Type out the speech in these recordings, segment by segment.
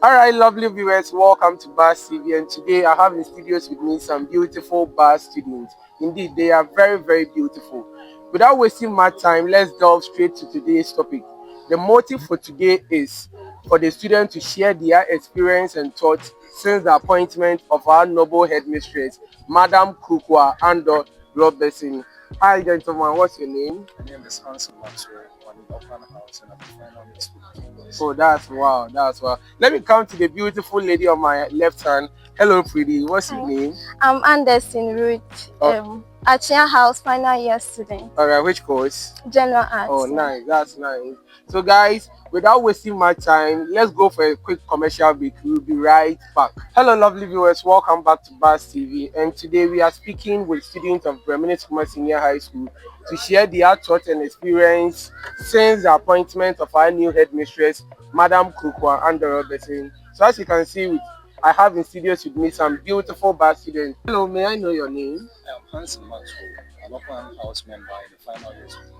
All right, lovely viewers, welcome to Bars TV. And today I have in studios with me some beautiful bar students. Indeed, they are very, very beautiful. Without wasting my time, let's delve straight to today's topic. The motive for today is for the students to share their experience and thoughts since the appointment of our noble headmistress, Madam Kukwa Ando Robertson. Hi, gentlemen, what's your name? My name is Hanson Maxwell. I'm in Open House and I'm the final school. Oh, that's wow, that's wow. Let me come to the beautiful lady on my left hand. Hello, pretty. What's your Hi, name? I'm Anderson Ruth, Achia House final year student, All right, which course? general Oh, arts. Yeah. nice. That's nice. So, guys, without wasting my time, let's go for a quick commercial break. We'll be right back. Hello, lovely viewers. Welcome back to Bars TV. And today we are speaking with students of Bremen Senior High School to share their thoughts and experience since the appointment of our new headmistress, Madam Kukwa and Robertson. So, as you can see, I have in studios with me some beautiful bar students. Hello, may I know your name? I'm Hanson Maxwell. I'm Open House member in the final year school.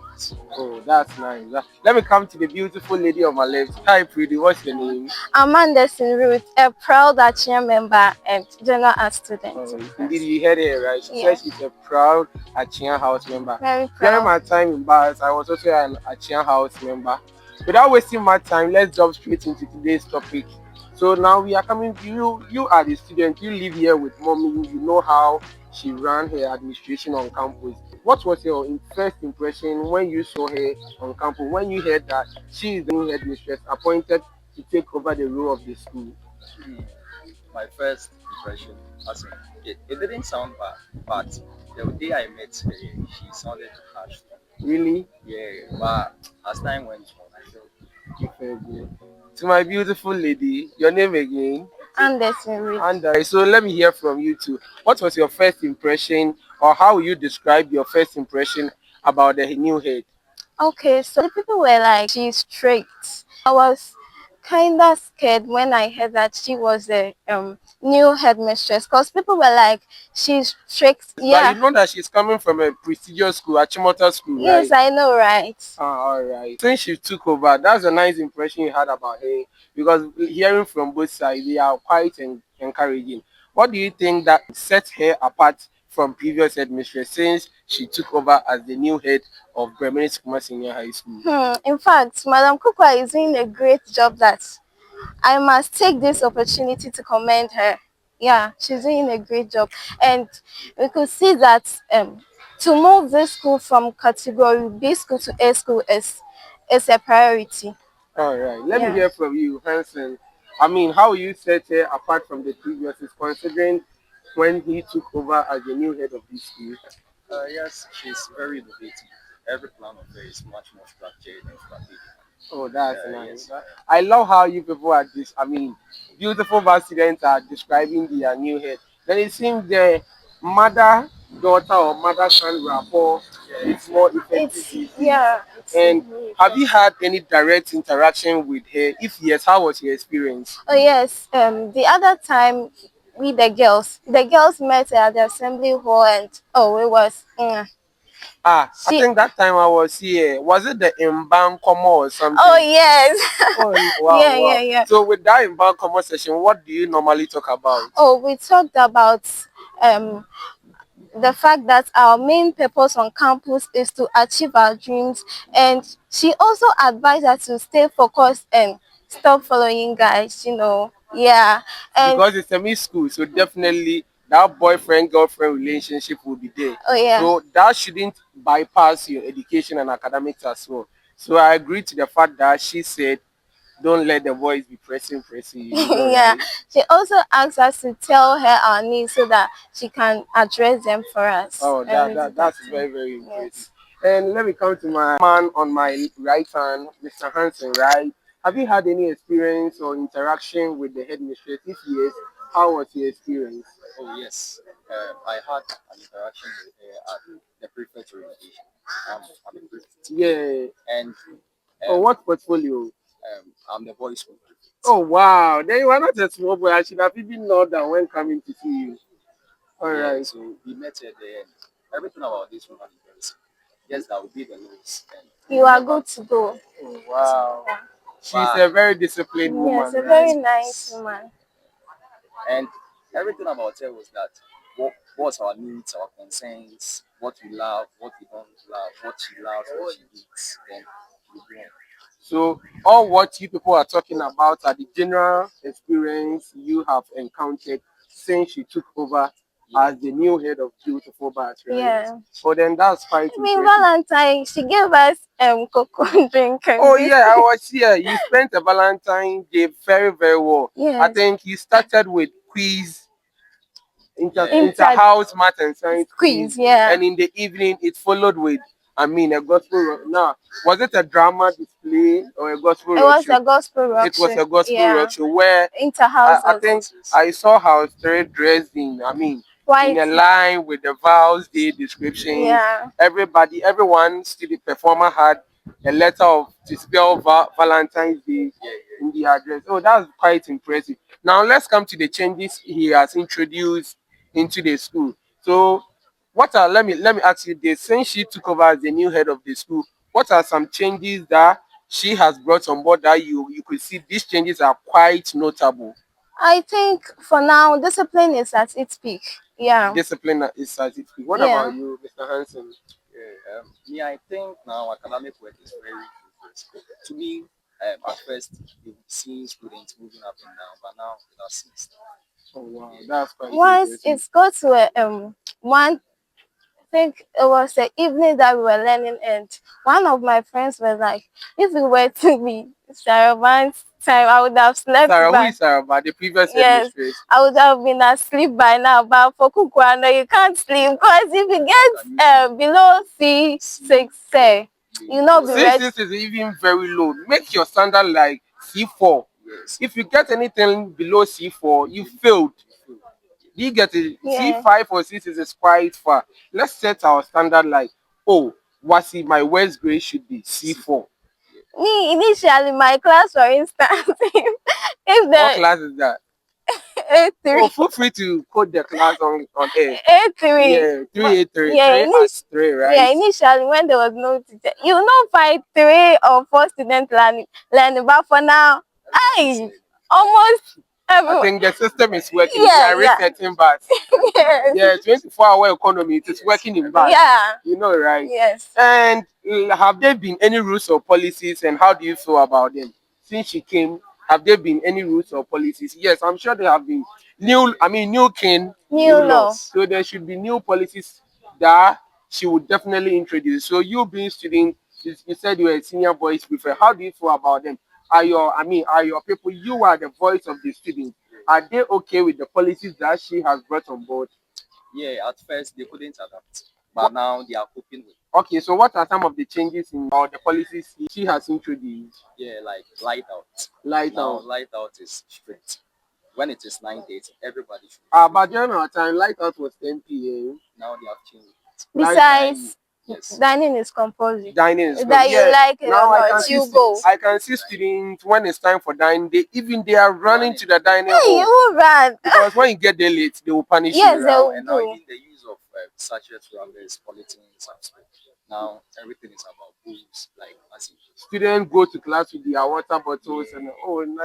Oh, that's nice. Let me come to the beautiful lady on my left. Hi, pretty. What's your name? I'm Anderson Ruth, a proud Achia member and general arts student. Oh, indeed, you heard it right. She Yeah. says she's a proud Achian House member. Very During proud. my time in bars, I was also an Achian House member. Without wasting my time, let's jump straight into today's topic. So now we are coming to you. You are the student. You live here with mommy. You know how she ran her administration on campus. What was your first impression when you saw her on campus? When you heard that she is the new headmistress appointed to take over the role of the school? Hmm. My first impression, as in, it didn't sound bad, but the day I met her, she sounded harsh. Really? Yeah, but as time went on, I felt Okay, good. To my beautiful lady, your name again? Anderson Ruth. And so let me hear from you too. What was your first impression, or how will you describe your first impression about the new head? Okay, so the people were like, she's strict. I was kind of scared when I heard that she was the new headmistress because people were like, she's strict. But you Yeah. know that she's coming from a prestigious school, a Chimota school, right? Yes, I know, right? All right. Since she took over, that's a nice impression you had about her because hearing from both sides, they are quite encouraging. What do you think that sets her apart from previous headmistress since she took over as the new head of Bremen Senior High School? In fact, Madam Kukwa is doing a great job that I must take this opportunity to commend her. Yeah, she's doing a great job. And we could see that to move this school from category B school to A school is a priority. All right. Let me Yeah. hear from you, Hanson. I mean, how you set her apart from the previous is considering when he took over as the new head of this school? yes, she's very innovative. Every plan of her is much more structured and strategic. Oh, that's Yeah, nice. yes. I love how you people are this. I mean, beautiful vice students are describing their new head. Then it seems the mother-daughter or mother-son rapport is more effective these days. It's And really have you had any direct interaction with her? If yes, how was your experience? Oh yes. The other time the girls met at the assembly hall and oh it was I she think that time I was here. Was it the Imban Como or something? oh yes. Oh, wow, Yeah, yeah, wow. yeah. So with that Imban Como session, what do you normally talk about? Oh, we talked about um the fact that our main purpose on campus is to achieve our dreams, and she also advised us to stay focused and stop following guys, yeah. And Because it's a mixed school, so definitely that boyfriend girlfriend relationship will be there. oh yeah. So that shouldn't bypass your education and academics as well. So I agree to the fact that she said, "Don't let the boys be pressing you." You know, Yeah, right? she also asked us to tell her our needs so that she can address them for us. Oh, And we did that that's too. very very impressive. Yes. And let me come to my man on my right hand, Mr. Hansen. Right? Have you had any experience or interaction with the headmistress? If yes, how was your experience? Oh, yes. I had an interaction with her at the prefect orientation. I'm a prefect. Yeah. And Oh, um, what portfolio? I'm the boys' school prefect. Oh wow, then you are not a small boy. I should have even known that when coming to see you. All Yeah, right. so we met at the end. Everything about this woman is very simple. Yes, that would be the lowest. And You are good to go. Oh, wow. She's but a very disciplined Yes, woman, a right? very nice woman. and everything about her was that what's our needs, our concerns, what we love, what we don't love, what she loves, what she hates, then we do. So all what you people are talking about are the general experience you have encountered since she took over as the new head of Beautiful Bars, right? Yeah. So then that's quite I mean, impressive. Valentine, she gave us cocoa drink and Oh this. yeah, I was here. You spent a Valentine Day very, very well. I Yes. think you started with quiz, Yeah, Inter inter-house math and science quiz, quiz, yeah. and in the evening it followed with, a gospel. Now, was it a drama display or a gospel It rock was show? a gospel rock It was show. a gospel rock Yeah. show where I Inter-houses. think I saw how straight dressed in White. a line with the vows day descriptions. Yeah. Everyone, student performer had a letter of to spell Valentine's Day yeah, in the address. Oh, that's quite impressive. Now let's come to the changes he has introduced into the school. So, what are let me ask you this: since she took over as the new head of the school, what are some changes that she has brought on board that you could see these changes are quite notable? I think for now, discipline is at its peak. Yeah. Discipline is as it is. What about Yeah. you, Mr. Hansen? yeah. Me, I think now academic work is very rigorous. To me, at first you've seen students moving up and down, but now it has ceased. Oh wow, Yeah, that's quite Once impressive. it's got to one, I think it was the evening that we were learning, and one of my friends was like, if it were to be Saravan's time, I would have slept Sarah, who by. is Sarah? But the previous Yes, headmistress. I would have been asleep by now. But for Kukwano, you can't sleep because if you how can you see? get below See, C6, yeah, say, you you not be will have ready. C6 is even very low. Make your standard like C4. yes, If you get anything below C4, you failed. you feel You get it? Yeah. C5 or C6 is quite far. Let's set our standard like, oh, Wasi, my worst grade should be see, C4. yeah, Me initially, my class, for instance, if What the class is that? Oh, A3, feel free to quote the class on air. A3, Yeah, 383, yeah, 3 at 3, yeah, right? initially when there was no teacher, you know, find 3 or 4 students learning, but for now, everybody's I learning. almost I everyone, think the system is working. They yeah, are yeah, resetting but yes, yeah, 24-hour economy, it is Yes, working in everybody. bars. yeah, You know, right? yes. And have there been any rules or policies and how do you feel about them? Since she came, have there been any rules or policies? Yes, I'm sure there have been new king, New new law. law. Yes. So there should be new policies that she would definitely introduce. So you being student, you said you were a senior voice prefer. How do you feel about them? Are your people, you are the voice of the student. Are they okay with the policies that she has brought on board? Yeah, at first they couldn't adapt, but What, now they are coping with. okay, so what are some of the changes in or the policies she has introduced? Yeah, like light out. Light Now out. light out is strict. When it is 9:30, everybody should be free. But during our time, light out was 10 p.m. Now they have changed it. Light Dining, Besides, yes, dining is compulsory. dining is good. That you Yeah. like it or Now not, you go. I can see students when it's time for dining, they are running running. to the dining Hey, hall you run. because when you get there late, they will punish Yes, you. they Now will and now do. even the use of sachet rubbers, polythenes, have spread. Now everything is about booze, like as in Students go to class with their water bottles and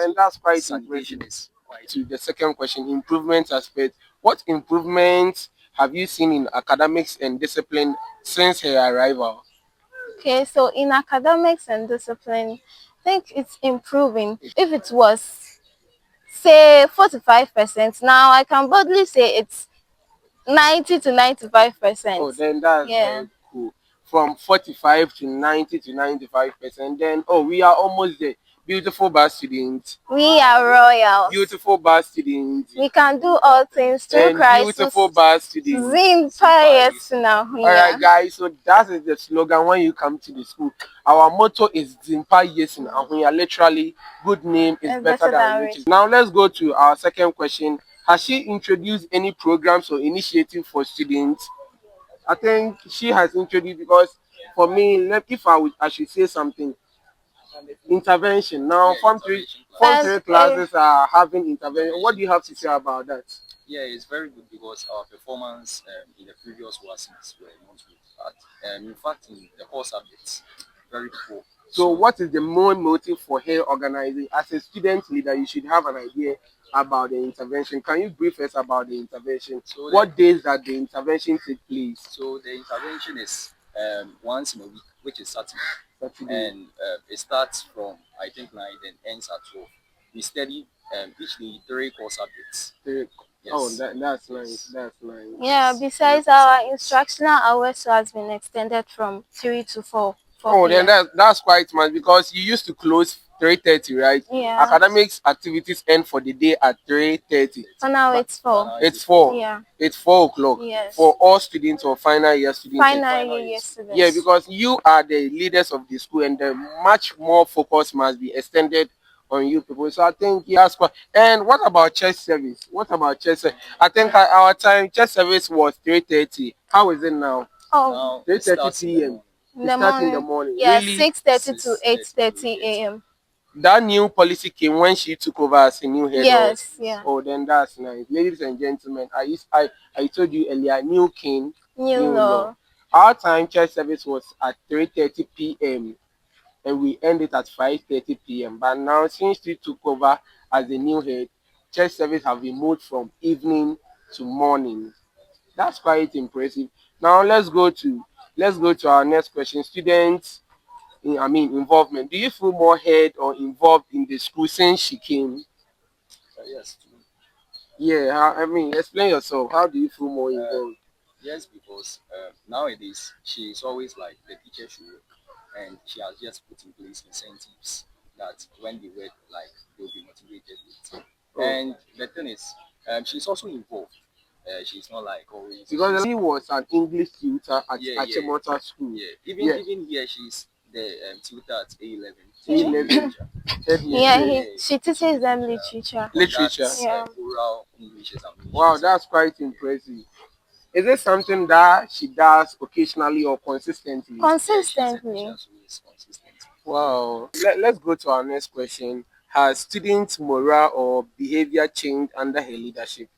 and that's quite impressive. sanitation is quite. To the second question, improvement aspect. What improvements have you seen in academics and discipline since her arrival? Okay, so in academics and discipline, I think it's improving. If it was, say, 45%, now I can boldly say it's 90 to Oh, 95%. then that's Yeah. very cool. From 45 to 90 to 95%. Then, we are almost there. Beautiful bar students. We are royals. Beautiful bar students. We can do all things through And Christ beautiful bar students. Zin pious now. All right, Yeah. guys. So that is the slogan when you come to the school. Our motto is Zimpa Yesin, and we are literally good name is It's better better than than riches. rich. Now let's go to our second question. Has she introduced any programs or initiative for students? I think she has introduced because for me, if I should say something, intervention. Now, Yeah, intervention form And classes. three classes are having intervention. What do you have to say about that? Yeah, it's very good because our performance in the previous lessons were not good. But in fact, in the core subjects, very poor. So what is the main motive for her organizing? As a student leader, you should have an idea about the intervention. Can you brief us about the intervention? What days that the intervention take place? So the intervention is once in a week, which is Saturday, Saturday. and it starts from I think 9, then ends at 12. We study each day 3 core subjects. Oh, Yes. that's nice. That's nice. Yeah, besides our instructional hours has been extended from 3 to 4 Oh, then p.m. that's quite much because you used to close 3:30, right? Yeah. Academics activities end for the day at 3:30. For now But it's 4. it's 4. Yeah. It's 4 o'clock Yes. for all students or final year students. Final year students. Yeah, because you are the leaders of the school, and the much more focus must be extended on you people. So I think yeah, that's quite. And what about church service? What about church service? I think our time church service was 3:30. How is it now? Oh, Now it 3:30 starts in the p.m. morning. in It the starts in the morning. morning. Yeah, Really, 6:30 to 6:30 8:30 a.m. that new policy came when she took over as a new head. Yes, yeah. Oh, then that's nice. Ladies and gentlemen, I told you earlier, new king, New new law. law. Our time church service was at 3:30 p.m. and we end it at 5:30 p.m. But now since she took over as the new head, church service have been moved from evening to morning. That's quite impressive. Now let's go to our next question. Students involvement. Do you feel more head or involved in the school since she came? Yes. Yeah, explain yourself. How do you feel more involved? Yes, because nowadays she is always like the teacher should work, and she has just put in place incentives that when they work, like they'll be motivated with. Oh. And the thing is, she's also involved. She's not like always. Because he was an English tutor at Yeah, yeah. Achimota School. Yeah, Yeah. even here she's the tutor at A11. A11 Yeah, headmistress. she teaches them literature. Literature. That's, Yeah. oral English examination. Wow, that's quite impressive. Is it something that she does occasionally or consistently? Consistently. Yeah, she's a teacher who is consistent. Wow. Let's go to our next question. Has student morale or behavior changed under her leadership?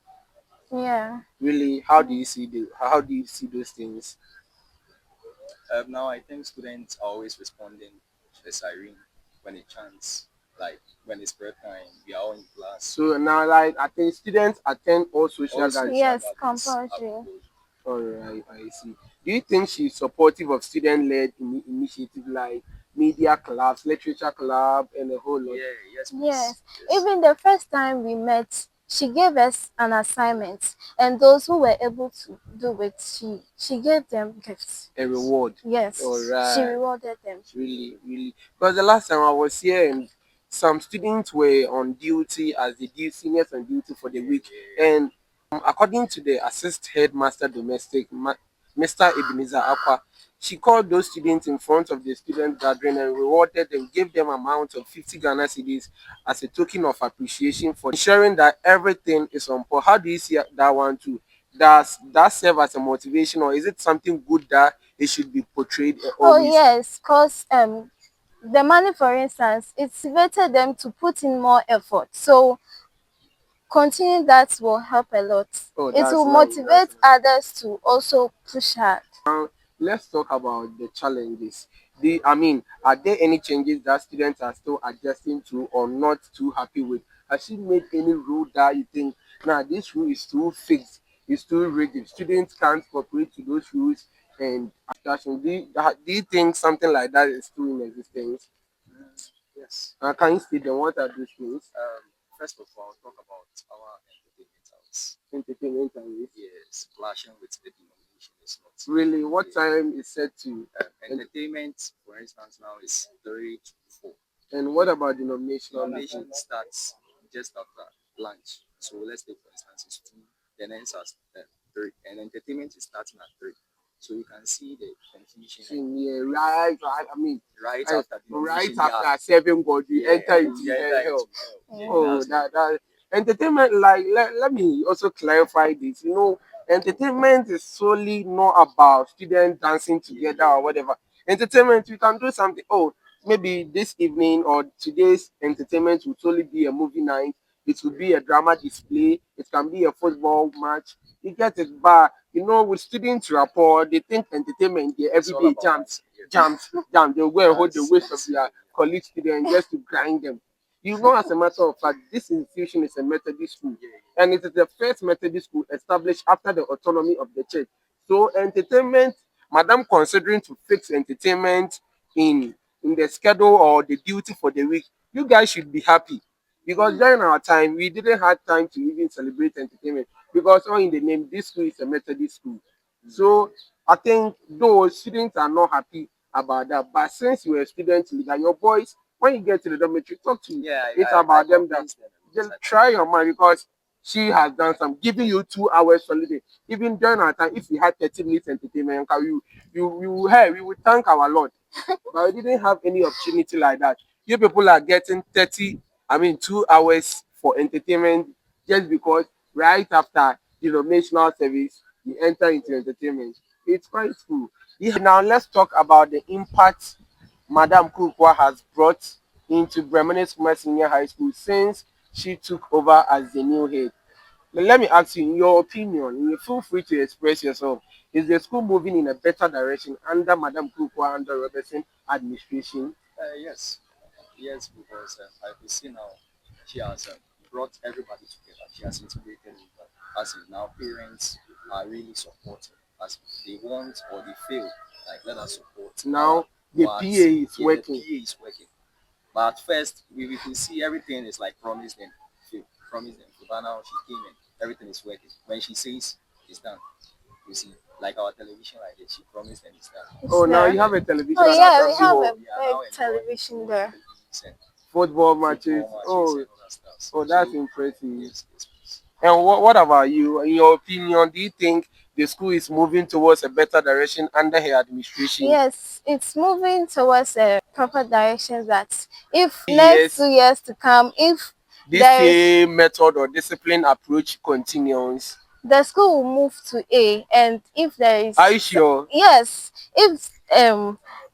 Yeah. Really, how do you see those things? Now I think students are always responding to the siren when it chants. Like when it's break time, we are all in class. So now, like, I think students attend all social All gatherings. Yes, gatherings compulsory. are closed. All right, I see. Do you think she's supportive of student-led initiative like media clubs, literature club, and a whole lot? Yeah, yes, please. Yes. Even the first time we met, she gave us an assignment, and those who were able to do it, she gave them gifts. A reward. Yes. All She right. rewarded them. Really, really. Because the last time I was here, and some students were on duty as the seniors on duty for the week, and according to the assist headmaster domestic, Mr. Ebenezer Aqua, she called those students in front of the student gathering and rewarded them, gave them amount of 50 Ghana cedis as a token of appreciation for ensuring that everything is on point. How do you see that one too? Does that serve as a motivation, or is it something good that it should be portrayed Oh always? yes, cause the money, for instance, it motivated them to put in more effort. So continuing that will help a lot. Oh, It that's will nice. motivate others to also push hard. Let's talk about the challenges. Are there any changes that students are still adjusting to or not too happy with? Has she made any rule that you think, nah, this rule is too fixed, it's too rigid, students can't cooperate to those rules and discussion? Do you think something like that is still in existence? Yes. Can you state them? What are those rules? First of all, talk about our entertainment house. Entertainment and this. Yes, clashing with the denomination is not. Really, what time is set to? Entertainment, for instance, now is 3 to 4. And what about denominational? Denomination starts just after lunch. So let's take for instance it's 2, then ends at 3, and entertainment is starting at 3. So you can see the confusion. Yeah, right. Right Right after denomination, after serving God, you enter into hell. Oh, that entertainment. Like, let me also clarify this. Entertainment is solely not about students dancing together or whatever. Entertainment, you can do something. Oh, maybe this evening or today's entertainment will solely be a movie night. It will be a drama display. It can be a football match. You get it, but with students rapport, they think entertainment, yeah, everyday jams. jams. They'll go and hold the That's waist of that's their colleague students just to grind them. You know, as a matter of fact, this institution is a Methodist school, and it is the first Methodist school established after the autonomy of the church. So entertainment, madam, considering to fix entertainment in in the schedule or the duty for the week, you guys should be happy because during our time we didn't have time to even celebrate entertainment because all in the name this school is a Methodist school. So I think those students are not happy about that. But since you were a student leader, your boys, when you get to the dormitory, talk to me. yeah. It's I about them that convinced them. just I try convinced your mind because she has done some giving you 2 hours holiday. Even during our time, if we had 30 minutes entertainment, hey, we would thank our Lord. But we didn't have any opportunity like that. You people are getting 2 hours for entertainment just because right after national service, you enter into entertainment. It's quite cool. Yeah, now let's talk about the impact Madam Kukwa has brought into Bremen Senior High School since she took over as the new head. Now, let me ask you, in your opinion, you feel free to express yourself. Is the school moving in a better direction under Madam Kukwa and the Robertson administration? yes, yes, because I could see now she has brought everybody together. She has integrated everybody. As in now, parents are really supportive. As they want or they feel like let us support our Now the what PA is yeah, the working. PA is working. But at first, we could see everything is like promised and failed. Promised and failed. But now she came in, everything is working. When she says it's done, you see, like our television like this, she promised and it's done. It's Oh, now there. you have Yeah. a television Oh at yeah, we Asasi have Hall. a We are big now enjoying television watching there. movies and Football matches. football matches Oh, and other stuff. oh, that's So impressive. yes, yes, please. And what about you? In your opinion, do you think the school is moving towards a better direction under her administration? Yes, it's moving towards a proper direction that if next Yes, 2 years to come, if this there is same method or discipline approach continues. the school will move to A, and if there Are you is sure? yes, if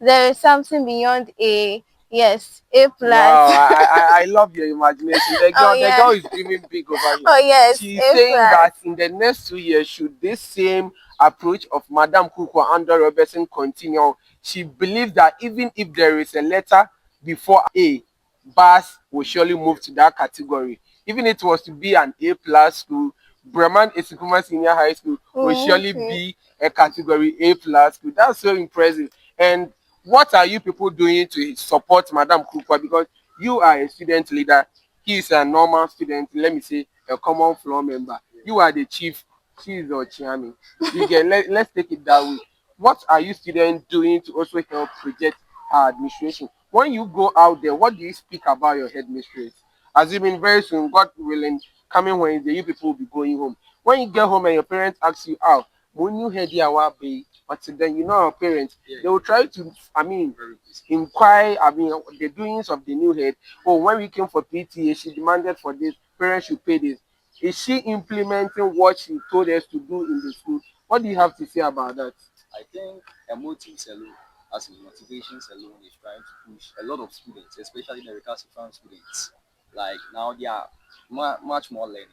there is something beyond A, yes, A plus. Wow, I love your imagination. The Oh girl, the yeah. girl is dreaming big over here. Oh yes, She's A saying plus. that in the next 2 years, should this same approach of Madam Kuko under Robertson continue, she believes that even if there is a letter before A, Bass will surely move to that category. Even if it was to be an A plus school, Bremen Esikuma Senior High School will surely Mm-hmm. be a category A plus school. That's so impressive. And what are you people doing to support Madam Kukwa? Because you are a student leader, he is a normal student, let me say a common floor member. You are the chief, she is the chairman. Let's take it that way. What are you students doing to also help project her administration? When you go out there, what do you speak about your headmistress? Assuming very soon, God willing, coming Wednesday, you people will be going home. When you get home and your parents ask you out, when you head here, what be? But then you know our parents, they will try to, inquire, the doings of the new head. Oh, when we came for PTA, she demanded for this, parents should pay this. Is she implementing what she told us to do in the school? What do you have to say about that? I think a motives alone, as in motivations alone, is trying to push a lot of students, especially the recalcitrant students. Like now they are much more learning.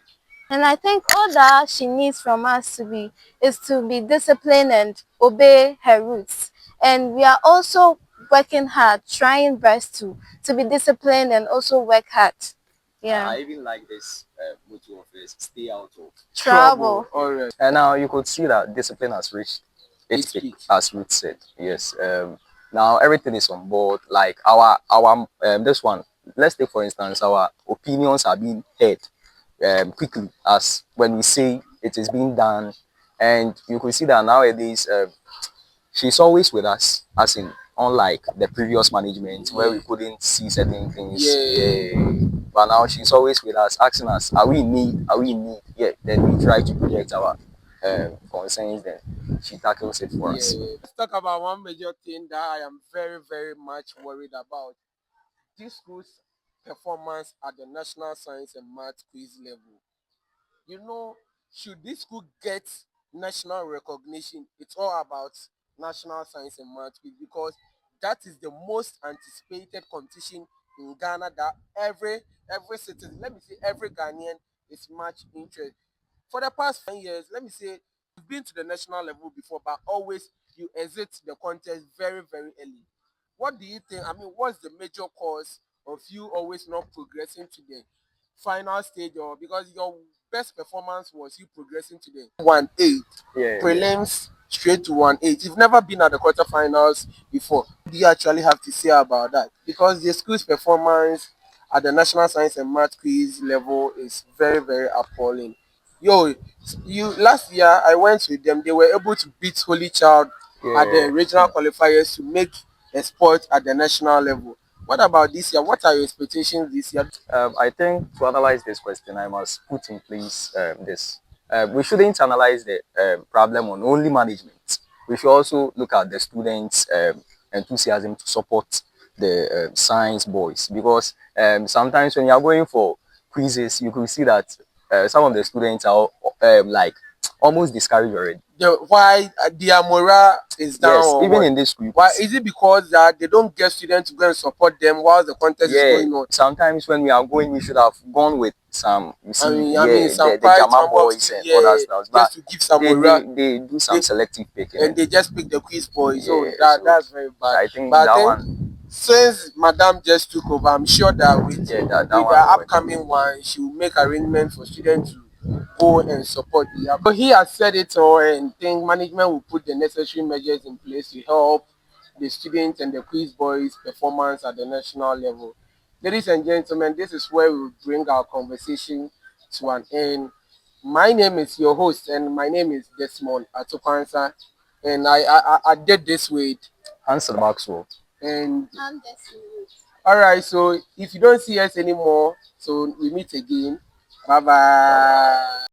And I think all that she needs from us to be is to be disciplined and obey her roots. And we are also working hard, trying best to be disciplined and also work hard. Yeah. I even like this motto of hers, stay out of. Trouble. All right. And now you could see that discipline has reached its It's peak, peak. as Ruth said. Yes. Now everything is on board. Like our this one. Let's take for instance our opinions are being heard quickly as when we say it is being done, and you could see that nowadays she's always with us, as in unlike the previous management where we couldn't see certain things. Yeah. Yeah. But now she's always with us, asking us, "Are we in need? Are we in need?" Yeah. Then we try to project our concerns. Then she tackles it for us. Yeah. Let's talk about one major thing that I am very, very much worried about. This school's performance at the National Science and Math quiz level. You know, should this school get national recognition, it's all about National Science and Math quiz because that is the most anticipated competition in Ghana that every citizen, let me say every Ghanaian is much interested. For the past 5 years, let me say, we've been to the national level before, but always you exit the contest very, very early. What do you think? I mean, what's the major cause of you always not progressing to the final stage, or because your best performance was you progressing to the 1-8 Yeah, yeah. prelims straight to 1-8? You've never been at the quarterfinals before. What do you actually have to say about that? Because the school's performance at the national science and math quiz level is very, very appalling. Yo, you last year I went with them. They were able to beat Holy Child at the Yeah. regional qualifiers to make a sport at the national level. What about this year? What are your expectations this year? I think to analyze this question, I must put in place this. We shouldn't analyze the problem on only management. We should also look at the students' enthusiasm to support the science boys, because sometimes when you are going for quizzes, you can see that some of the students are like almost discouraged already. Why their morale is down, Yes, or even what? in this school, you could Why see. is it because that they don't get students to go and support them while the contest is Yeah, going on? sometimes when we are going, we should have gone with some, you I see, mean, yeah, some the quite Jama number of boys students, and other yeah, stuff, but just to give some they, morale. they, they do some They selective picking, and and they just pick the quiz boys. So yeah, so that's very bad. I think But I that think one, since Madam just took over, I'm sure that yeah, that with the one will work. upcoming one, she will make arrangements for students to go and support the app. So he has said it all, and think management will put the necessary measures in place to help the students and the quiz boys' performance at the national level. Ladies and gentlemen, this is where we will bring our conversation to an end. My name is your host, and my name is Desmond Atokwansa, and I did this with. Answer Maxwell. And I'm Destiny. all right, so if you don't see us anymore, so we meet again. Bye Bye bye. bye.